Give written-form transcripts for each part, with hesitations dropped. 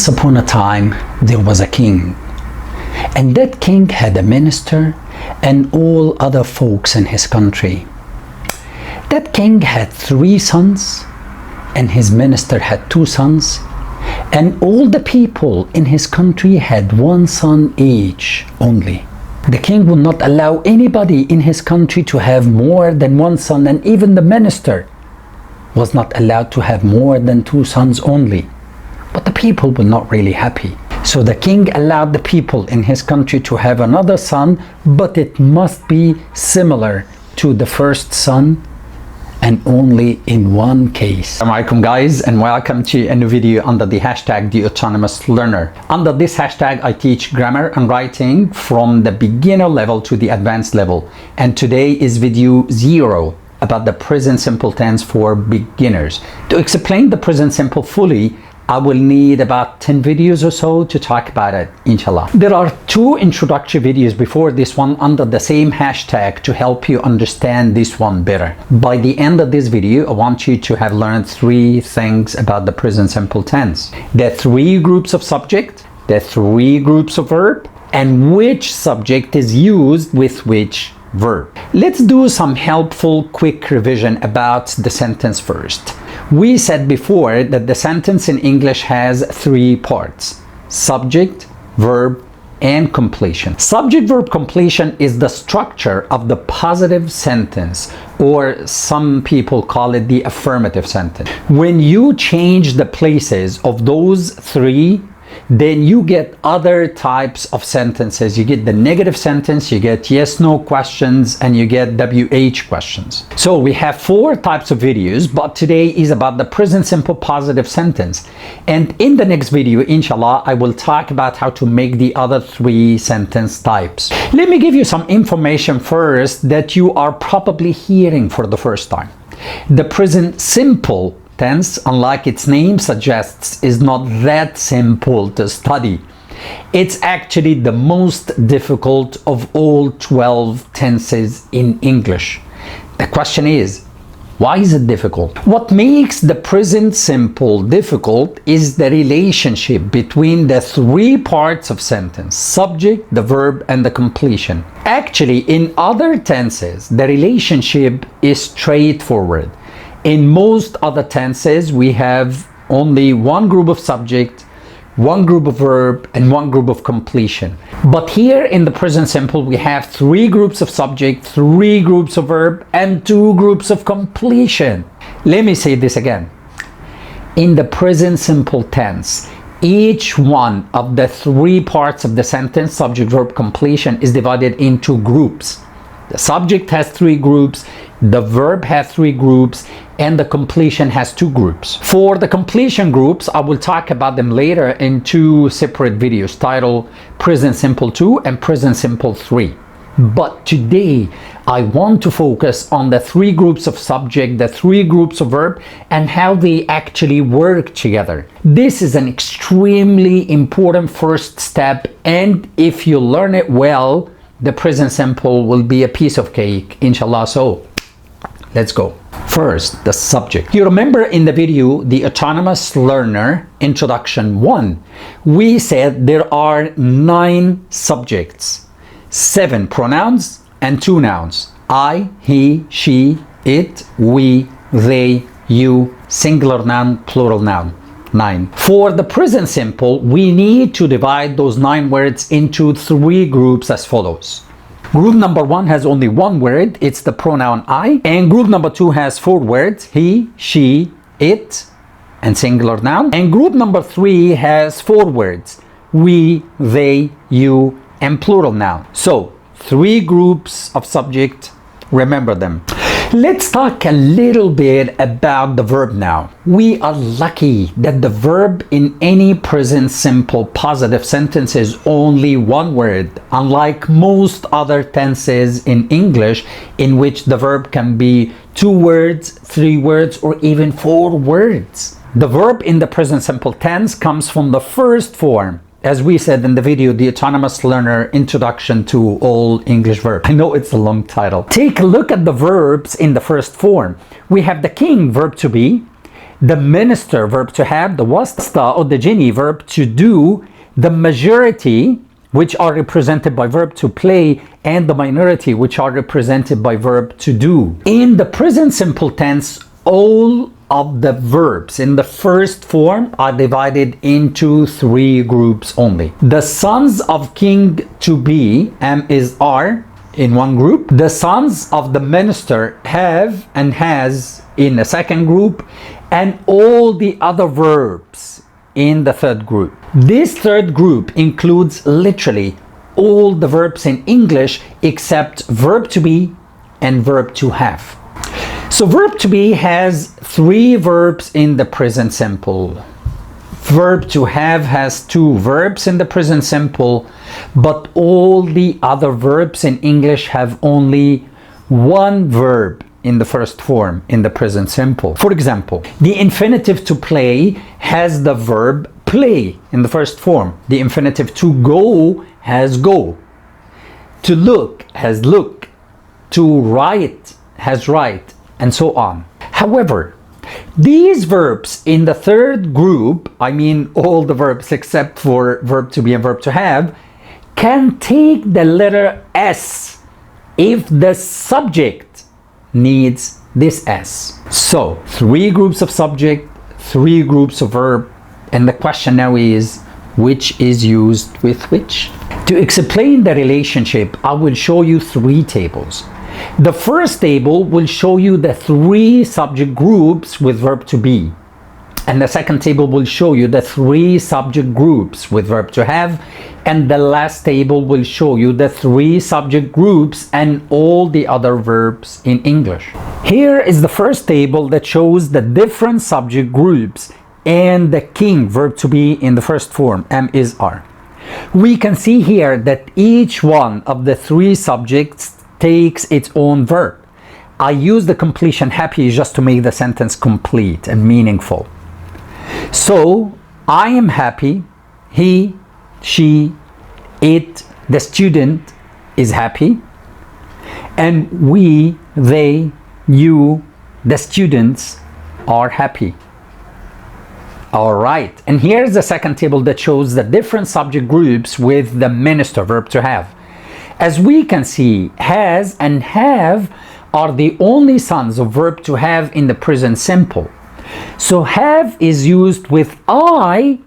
Once upon a time, there was a king, and that king had a minister and all other folks in his country. That king had 3 sons, and his minister had 2 sons, and all the people in his country had 1 son each only. The king would not allow anybody in his country to have more than 1 son, and even the minister was not allowed to have more than 2 sons only. But the people were not really happy. So the king allowed the people in his country to have another son, but it must be similar to the first son, and only in one case. Assalamu alaikum guys, and welcome to a new video under the hashtag The Autonomous Learner. Under this hashtag I teach grammar and writing from the beginner level to the advanced level, and today is video 0 about the present simple tense for beginners. To explain the present simple fully, I will need about 10 videos or so to talk about it, inshallah. There are 2 introductory videos before this one under the same hashtag to help you understand this one better. By the end of this video, I want you to have learned 3 things about the present simple tense. The 3 groups of subject, the 3 groups of verb, and which subject is used with which verb. Let's do some helpful quick revision about the sentence first. We said before that the sentence in English has 3 parts: subject, verb, and completion. Subject verb completion is the structure of the positive sentence, or some people call it the affirmative sentence. When you change the places of those 3, then you get other types of sentences. You get the negative sentence, you get yes no questions, and you get WH questions. So we have 4 types of videos, but today is about the present simple positive sentence. And in the next video, inshallah, I will talk about how to make the other 3 sentence types. Let me give you some information first that you are probably hearing for the first time. The present simple tense, unlike its name suggests, is not that simple to study. It's actually the most difficult of all 12 tenses in English. The question is, why is it difficult? What makes the present simple difficult is the relationship between the 3 parts of sentence: subject, the verb, and the completion. Actually, in other tenses, the relationship is straightforward. In most other tenses, we have only 1 group of subject, 1 group of verb, and 1 group of completion. But here in the present simple, we have 3 groups of subject, 3 groups of verb, and 2 groups of completion. Let me say this again. In the present simple tense, each one of the 3 parts of the sentence, subject, verb, completion, is divided into groups. The subject has 3 groups, the verb has 3 groups, and the completion has 2 groups. For the completion groups, I will talk about them later in 2 separate videos titled Present Simple 2 and Present Simple 3. But today, I want to focus on the 3 groups of subject, the 3 groups of verb, and how they actually work together. This is an extremely important first step, and if you learn it well, the present simple will be a piece of cake, inshallah. So let's go. First, the subject. You remember in the video, The Autonomous Learner, Introduction 1, we said there are 9 subjects, 7 pronouns, and 2 nouns: I, he, she, it, we, they, you, singular noun, plural noun. 9. For the present simple, we need to divide those 9 words into 3 groups as follows. Group number 1 has only 1 word, it's the pronoun I, and group number 2 has 4 words: he, she, it, and singular noun. And group number 3 has 4 words: we, they, you, and plural noun. So 3 groups of subject, remember them. Let's talk a little bit about the verb now. We are lucky that the verb in any present simple positive sentence is only 1 word, unlike most other tenses in English in which the verb can be 2 words, 3 words, or even 4 words. The verb in the present simple tense comes from the first form, as we said in the video, The Autonomous Learner, Introduction to All English Verbs. I know it's a long title. Take a look at the verbs in the first form. We have the king, verb to be, the minister, verb to have, the wasta or the genie, verb to do, the majority, which are represented by verb to play, and the minority, which are represented by verb to do. In the present simple tense, all of the verbs in the first form are divided into 3 groups only. The sons of king to be, is, are, in one group. The sons of the minister, have and has, in the second group, and all the other verbs in the third group. This third group includes literally all the verbs in English except verb to be and verb to have. So verb to be has 3 verbs in the present simple. Verb to have has 2 verbs in the present simple, but all the other verbs in English have only 1 verb in the first form in the present simple. For example, the infinitive to play has the verb play in the first form. The infinitive to go has go. To look has look. To write has write, and so on. However, these verbs in the third group, I mean all the verbs except for verb to be and verb to have, can take the letter S if the subject needs this S. So 3 groups of subject, 3 groups of verb, and the question now is, which is used with which? To explain the relationship, I will show you 3 tables. The first table will show you the 3 subject groups with verb to be. And the second table will show you the 3 subject groups with verb to have. And the last table will show you the 3 subject groups and all the other verbs in English. Here is the first table that shows the different subject groups and the king, verb to be in the first form, am, is, are. We can see here that each one of the 3 subjects takes its own verb. I use the completion happy just to make the sentence complete and meaningful. So, I am happy, he, she, it, the student is happy, and we, they, you, the students are happy. Alright, and here's the second table that shows the different subject groups with the minister, verb to have. As we can see, has and have are the only sons of verb to have in the present simple. So have is used with I,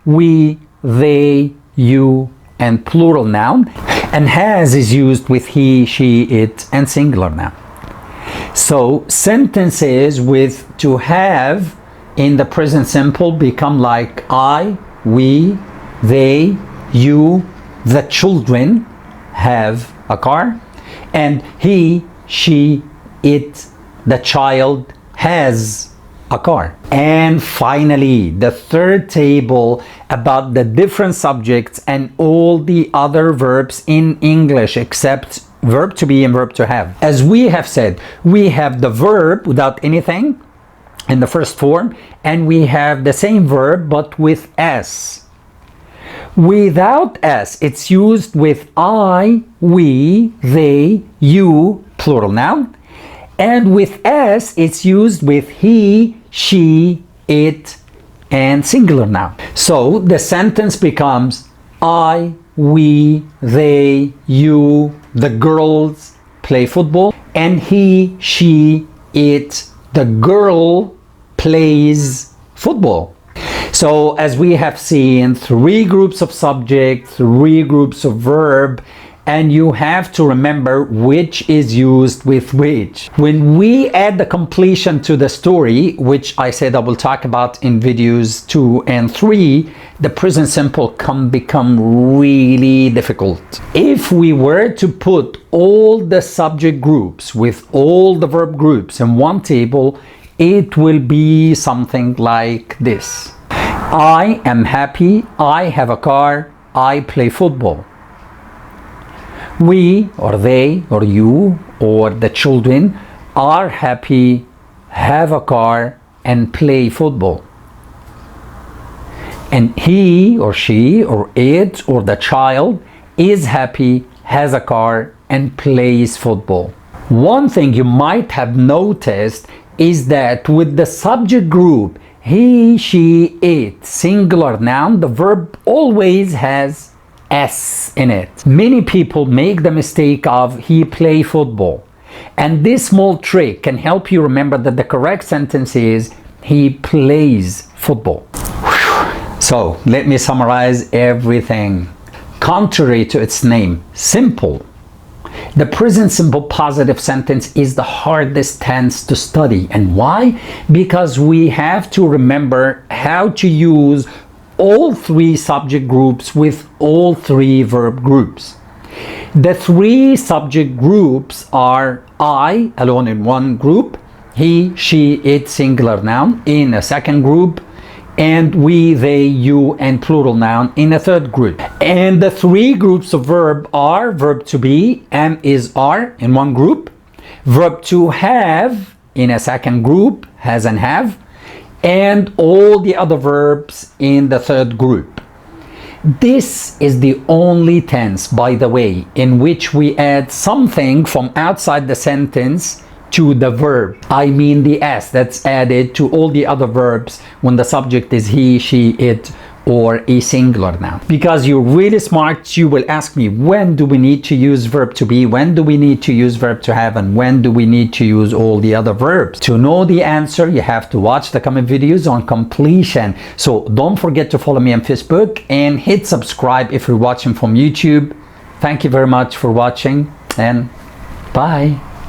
we, they, you, and plural noun, and has is used with he, she, it, and singular noun. So sentences with to have in the present simple become like I, we, they, you, the children have a car, and he, she, it, the child has a car. And finally, the third table about the different subjects and all the other verbs in English except verb to be and verb to have. As we have said, we have the verb without anything in the first form, and we have the same verb but with S. Without S, it's used with I, we, they, you, plural noun, and with S, it's used with he, she, it, and singular noun. So the sentence becomes I, we, they, you, the girls play football, and he, she, it, the girl plays football. So as we have seen, 3 groups of subject, 3 groups of verb, and you have to remember which is used with which. When we add the completion to the story, which I said I will talk about in videos 2 and 3, the present simple can become really difficult. If we were to put all the subject groups with all the verb groups in one table, it will be something like this. I am happy, I have a car, I play football. We, or they, or you, or the children are happy, have a car, and play football. And he, or she, or it, or the child is happy, has a car, and plays football. One thing you might have noticed is that with the subject group he, she, it, singular noun, the verb always has S in it. Many people make the mistake of he play football. And this small trick can help you remember that the correct sentence is he plays football. So let me summarize everything. Contrary to its name, simple, the present simple positive sentence is the hardest tense to study. And why? Because we have to remember how to use all three subject groups with all three verb groups. The three subject groups are I alone in one group, he, she, it singular noun in a second group, and we, they, you, and plural noun in a third group. And the three groups of verb are verb to be, am, is, are in one group, verb to have in a second group, has and have, and all the other verbs in the third group. This is the only tense, by the way, in which we add something from outside the sentence to the verb. I mean the S that's added to all the other verbs when the subject is he, she, it, or a singular noun. Because you're really smart, you will ask me, when do we need to use verb to be, when do we need to use verb to have, and when do we need to use all the other verbs? To know the answer, you have to watch the coming videos on completion. So don't forget to follow me on Facebook and hit subscribe if you're watching from YouTube. Thank you very much for watching, and bye.